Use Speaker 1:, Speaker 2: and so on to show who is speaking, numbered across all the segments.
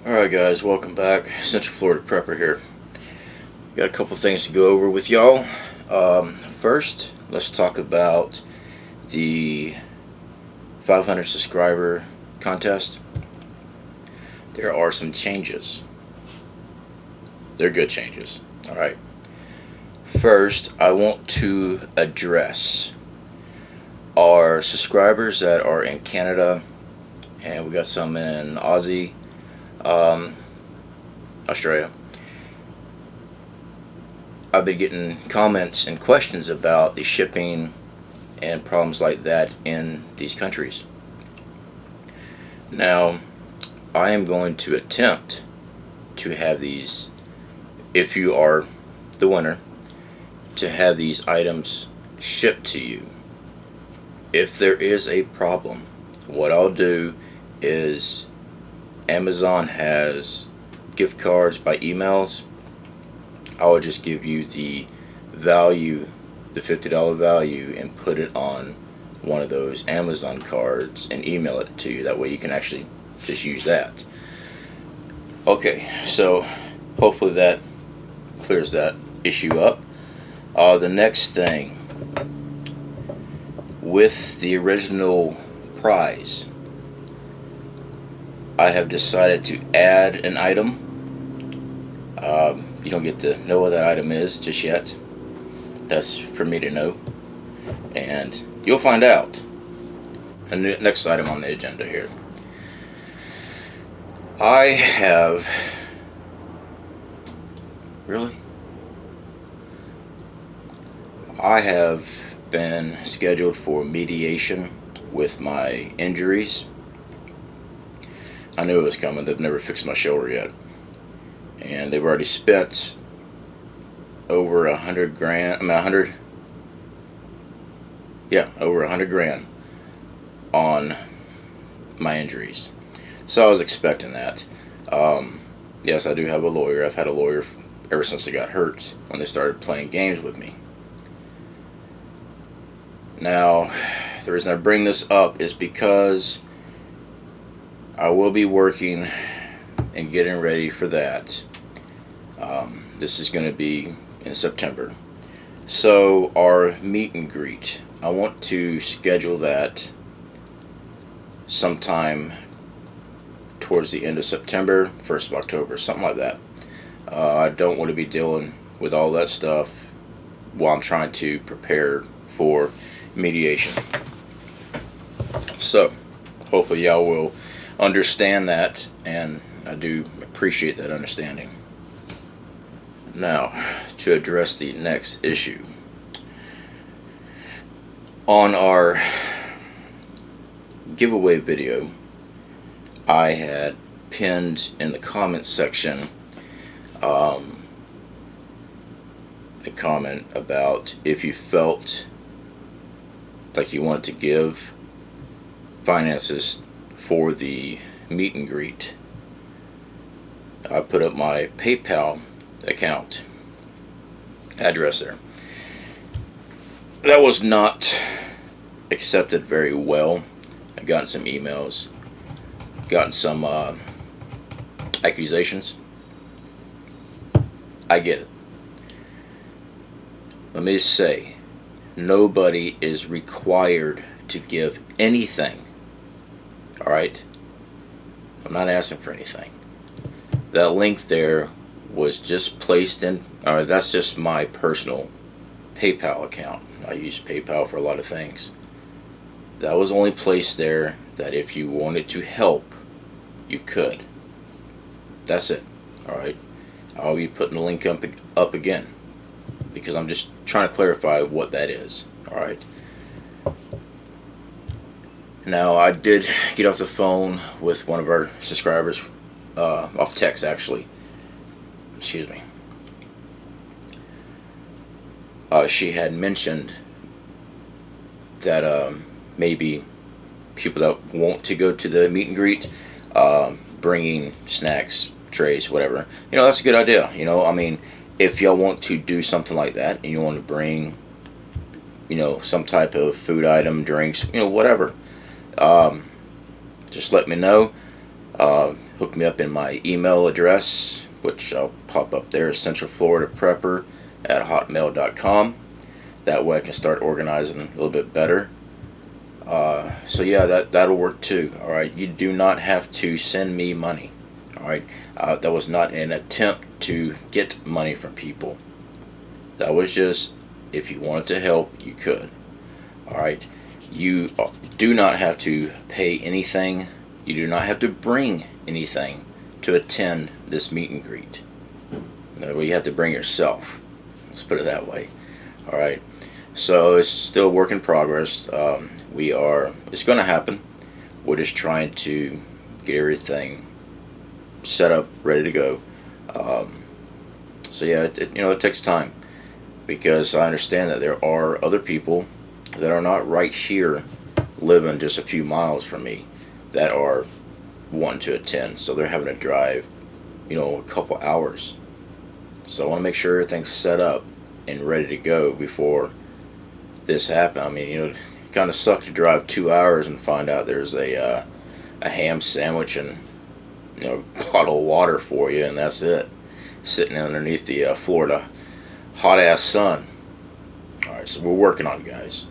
Speaker 1: Alright guys, welcome back. Central Florida Prepper here. Got a couple things to go over with y'all. First, let's talk about the 500 subscriber contest. There are some changes. They're good changes. Alright. First, I want to address our subscribers that are in Canada, and we got some in Aussie, Australia. I've been getting comments and questions about the shipping and problems like that in these countries. Now, I am going to attempt to have these, if you are the winner, to have these items shipped to you. If there is a problem, what I'll do is, Amazon has gift cards by emails. I will just give you the value, the $50 value, and put it on one of those Amazon cards and email it to you. That way you can actually just use that. Okay, so hopefully that clears that issue up. The next thing, with the original prize, I have decided to add an item. You don't get to know what that item is just yet. That's for me to know, and you'll find out. And the next item on the agenda here, I have been scheduled for mediation with my injuries. I knew it was coming. They've never fixed my shoulder yet, and they've already spent over $100 grand. Over $100 grand on my injuries. So I was expecting that. Yes, I do have a lawyer. I've had a lawyer ever since I got hurt, when they started playing games with me. Now, the reason I bring this up is because I will be working and getting ready for that. This is going to be in September. So our meet and greet, I want to schedule that sometime towards the end of September, 1st of October, something like that. I don't want to be dealing with all that stuff while I'm trying to prepare for mediation. So hopefully y'all will understand that, and I do appreciate that understanding. Now, to address the next issue, on our giveaway video, I had pinned in the comments section a comment about if you felt like you wanted to give finances for the meet and greet. I put up my PayPal account address there. That was not accepted very well. I've gotten some emails, gotten some accusations. I get it. Let me just say, nobody is required to give anything. Alright? I'm not asking for anything. That link there was just placed in, that's just my personal PayPal account. I use PayPal for a lot of things. That was only placed there that if you wanted to help, you could. That's it. Alright? I'll be putting the link up again, because I'm just trying to clarify what that is. Alright? Now, I did get off the phone with one of our subscribers, off text actually. Excuse me. She had mentioned that maybe people that want to go to the meet and greet, bringing snacks, trays, whatever. You know, that's a good idea. You know, I mean, if y'all want to do something like that and you want to bring, you know, some type of food item, drinks, you know, whatever, just let me know. hook me up in my email address, which I'll pop up there, centralfloridaprepper@hotmail.com. That way I can start organizing a little bit better. So yeah, that'll work too. All right, you do not have to send me money. All right, that was not an attempt to get money from people. That was just, if you wanted to help, you could. All right, you do not have to pay anything. You do not have to bring anything to attend this meet and greet. No, you have to bring yourself. Let's put it that way. All right. So it's still work in progress. It's going to happen. We're just trying to get everything set up, ready to go. So yeah, it takes time, because I understand that there are other people that are not right here, living just a few miles from me, that are wanting to attend. So they're having to drive, a couple hours. So I want to make sure everything's set up and ready to go before this happened. I mean, it kind of sucks to drive 2 hours and find out there's a ham sandwich and a bottle of water for you, and that's it, sitting underneath the Florida hot ass sun. All right, so we're working on it, guys.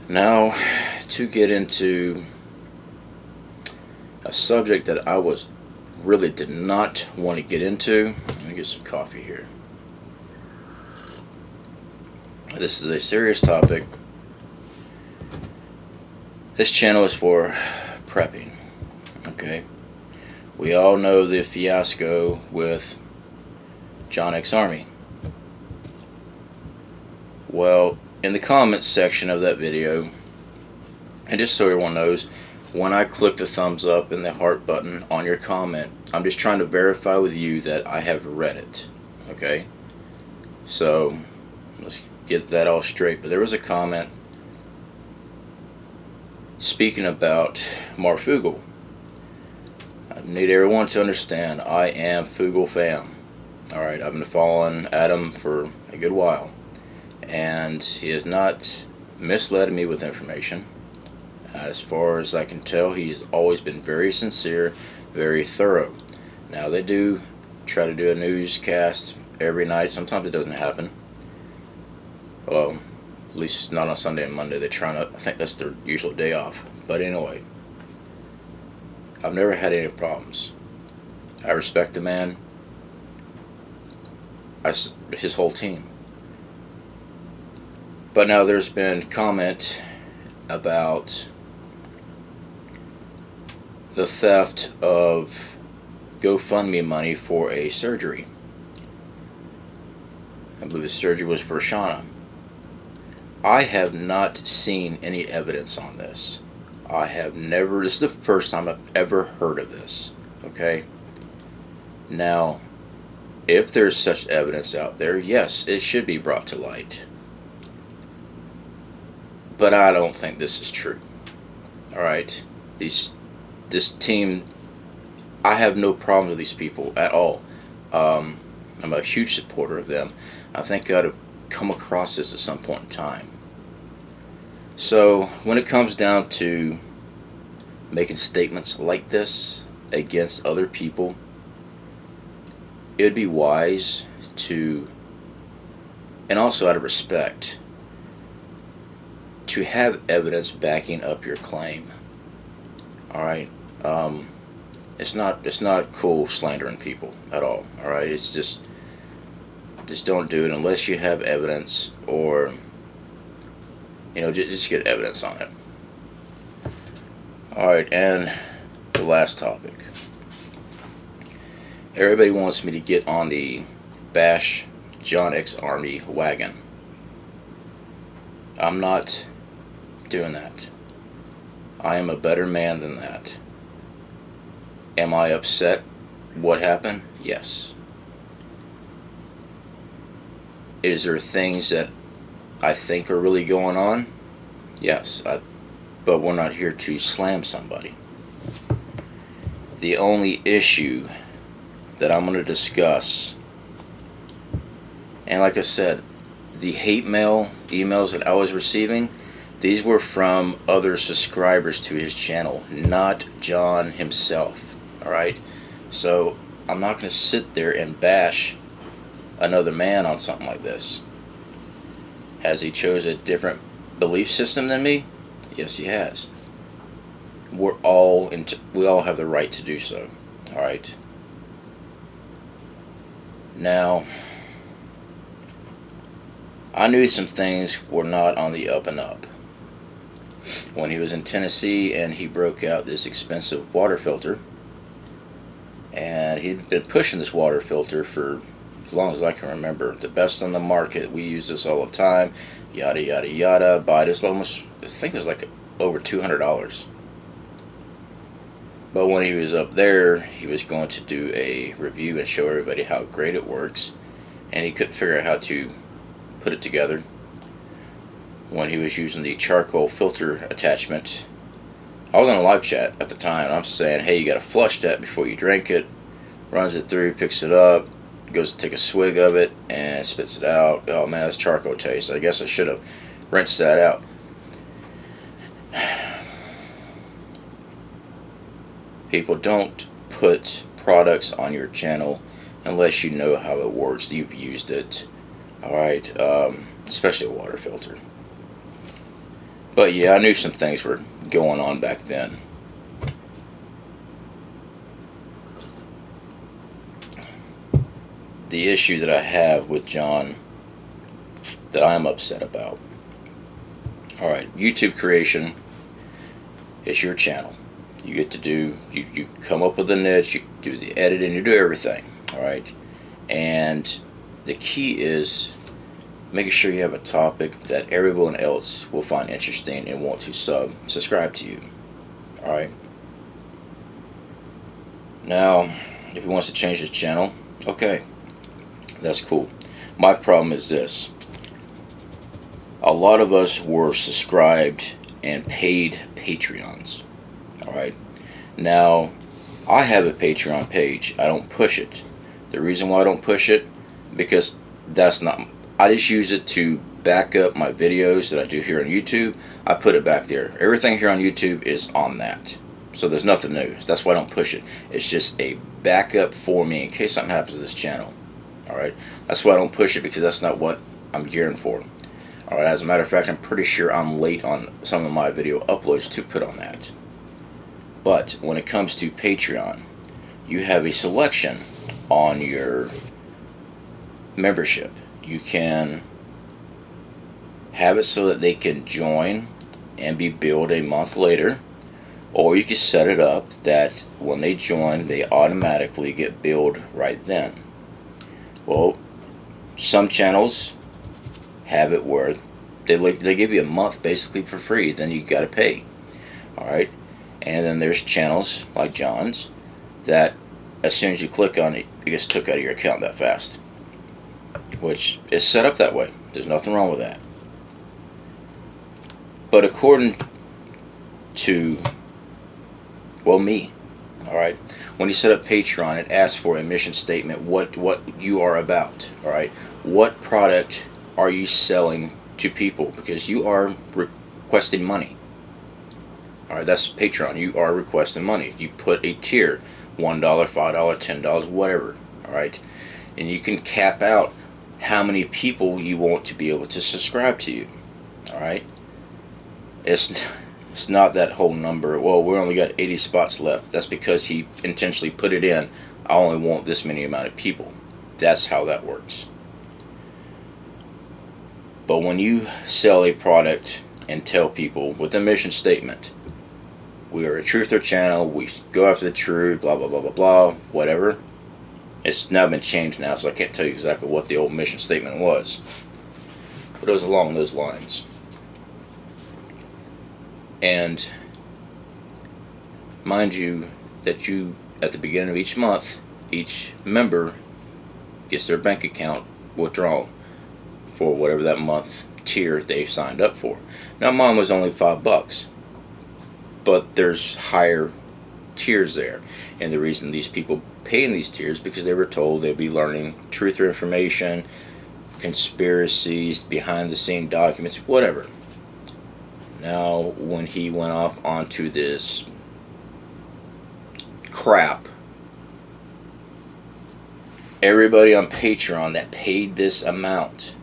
Speaker 1: Now, to get into a subject that I really did not want to get into. Let me get some coffee here. This is a serious topic. This channel is for prepping. Okay, we all know the fiasco with John X Army. Well, in the comments section of that video, and just so everyone knows, when I click the thumbs up and the heart button on your comment, I'm just trying to verify with you that I have read it. Okay, so let's get that all straight. But there was a comment speaking about Marfugal. I need everyone to understand, I am Fugal fam. Alright, I've been following Adam for a good while, and he has not misled me with information. As far as I can tell, he has always been very sincere, very thorough. Now, they do try to do a newscast every night. Sometimes it doesn't happen. Well, at least not on Sunday and Monday. They're trying to, I think that's their usual day off. But anyway, I've never had any problems. I respect the man, his whole team. But now there's been comment about the theft of GoFundMe money for a surgery. I believe the surgery was for Shauna. I have not seen any evidence on this. This is the first time I've ever heard of this. Okay? Now, if there's such evidence out there, yes, it should be brought to light. But I don't think this is true. Alright? This team, I have no problem with these people at all. I'm a huge supporter of them. I think I ought to come across this at some point in time. So when it comes down to making statements like this against other people, it would be wise to, and also out of respect, to have evidence backing up your claim. Alright, it's not cool slandering people at all. Alright, it's just don't do it unless you have evidence, or just get evidence on it. Alright, and the last topic. Everybody wants me to get on the bash John X Army wagon. I'm not doing that. I am a better man than that. Am I upset what happened? Yes. Is there things that I think are really going on? Yes. But we're not here to slam somebody. The only issue that I'm going to discuss, and like I said, the hate mail emails that I was receiving, These were from other subscribers to his channel, not John himself. Alright? So I'm not going to sit there and bash another man on something like this. Has he chose a different belief system than me? Yes, he has. We all have the right to do so. Alright? Now, I knew some things were not on the up and up. When he was in Tennessee and he broke out this expensive water filter, and he'd been pushing this water filter for as long as I can remember. The best on the market, we use this all the time, yada yada yada. Buy this almost, I think it was like over $200. But when he was up there, he was going to do a review and show everybody how great it works, and he couldn't figure out how to put it together. When he was using the charcoal filter attachment, I was on a live chat at the time, and I'm saying, hey, you got to flush that before you drink it. Runs it through, picks it up, goes to take a swig of it, and spits it out. Oh man, that's charcoal taste. I guess I should have rinsed that out. People, don't put products on your channel unless you know how it works, you've used it. Alright, especially a water filter. But yeah, I knew some things were going on back then. The issue that I have with John, that I'm upset about. Alright, YouTube creation is your channel. You get to do, you come up with a niche, you do the editing, you do everything. Alright, and the key is making sure you have a topic that everyone else will find interesting and want to subscribe to you. Alright. Now, if he wants to change his channel, okay, that's cool. My problem is this. A lot of us were subscribed and paid Patreons. Alright. Now, I have a Patreon page. I don't push it. The reason why I don't push it, because that's not, I just use it to back up my videos that I do here on YouTube. I put it back there. Everything here on YouTube is on that. So there's nothing new. That's why I don't push it. It's just a backup for me in case something happens to this channel. Alright? That's why I don't push it, because that's not what I'm gearing for. Alright, as a matter of fact, I'm pretty sure I'm late on some of my video uploads to put on that. But when it comes to Patreon, you have a selection on your membership. You can have it so that they can join and be billed a month later, or you can set it up that when they join, they automatically get billed right then. Well, some channels have it where they give you a month basically for free, then you got to pay. Alright, and then there's channels like John's that as soon as you click on it, it gets took out of your account that fast, which is set up that way. There's nothing wrong with that. But according to, well, me, alright, when you set up Patreon, it asks for a mission statement, what you are about. Alright, what product are you selling to people, because you are requesting money. Alright, that's Patreon. You are requesting money. You put a tier, $1, $5, $10, whatever. Alright, and you can cap out how many people you want to be able to subscribe to you. Alright, it's not that whole number. Well, we only got 80 spots left. That's because he intentionally put it in. I only want this many amount of people. That's how that works. But when you sell a product and tell people with a mission statement, we are a truther channel, we go after the truth, blah blah blah blah blah, whatever. It's now been changed now, so I can't tell you exactly what the old mission statement was, but it was along those lines. And mind you that you, at the beginning of each month, each member gets their bank account withdrawal for whatever that month tier they've signed up for. Now mine was only $5, but there's higher tiers there, and the reason these people pay in these tiers because they were told they'd be learning truther information, conspiracies, behind the scene documents, whatever. Now, when he went off onto this crap, everybody on Patreon that paid this amount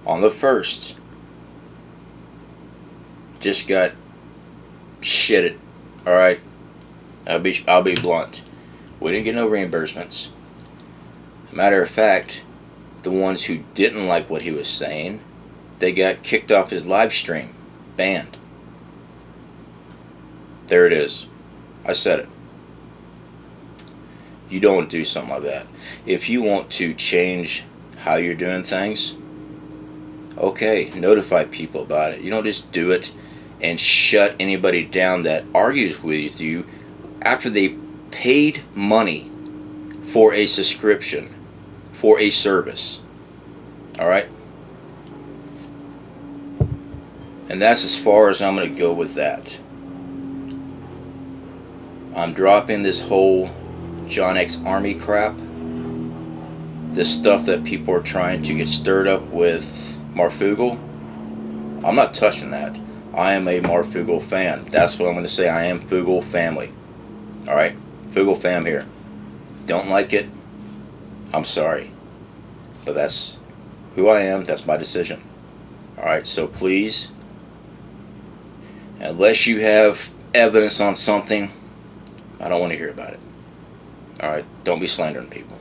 Speaker 1: on the 1st just got shitted. Alright? I'll be blunt. We didn't get no reimbursements. Matter of fact, the ones who didn't like what he was saying, they got kicked off his live stream. Banned. There it is. I said it. You don't do something like that. If you want to change how you're doing things, okay, notify people about it. You don't just do it and shut anybody down that argues with you after they paid money for a subscription, for a service. Alright? And that's as far as I'm going to go with that. I'm dropping this whole John X Army crap. This stuff that people are trying to get stirred up with Marfugal. I'm not touching that. I am a Marfugal fan. That's what I'm going to say. I am Fugal family. Alright? Fugal fam here. Don't like it? I'm sorry. But that's who I am. That's my decision. Alright? So please, unless you have evidence on something, I don't want to hear about it. Alright? Don't be slandering people.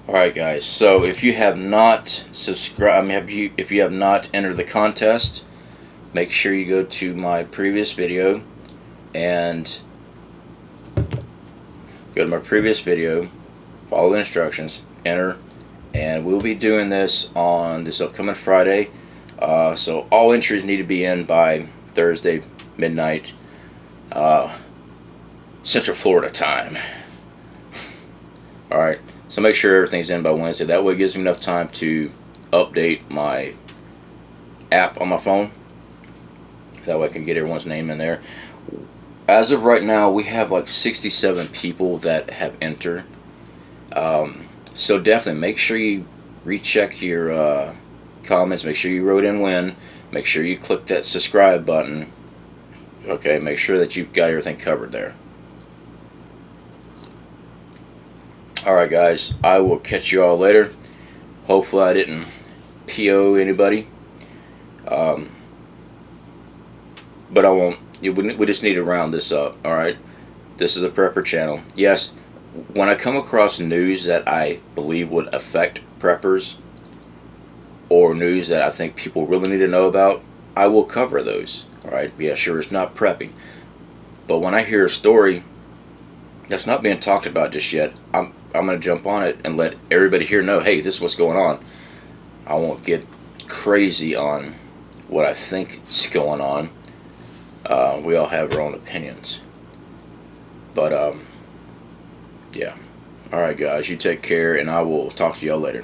Speaker 1: Alright guys, so if you have not subscribed, if you have not entered the contest, make sure you go to my previous video and follow the instructions, enter, and we'll be doing this on this upcoming Friday. So all entries need to be in by Thursday midnight, Central Florida time. Alright, so make sure everything's in by Wednesday. That way it gives me enough time to update my app on my phone. That way I can get everyone's name in there. As of right now, we have like 67 people that have entered. So definitely make sure you recheck your comments. Make sure you wrote in when. Make sure you click that subscribe button. Okay, make sure that you've got everything covered there. Alright guys, I will catch you all later. Hopefully I didn't PO anybody. But I won't. We just need to round this up. Alright? This is a prepper channel. Yes, when I come across news that I believe would affect preppers, or news that I think people really need to know about, I will cover those. Alright? Yeah, sure, it's not prepping. But when I hear a story that's not being talked about just yet, I'm going to jump on it and let everybody here know, hey, this is what's going on. I won't get crazy on what I think is going on. We all have our own opinions. But, yeah. Alright guys, you take care, and I will talk to y'all later.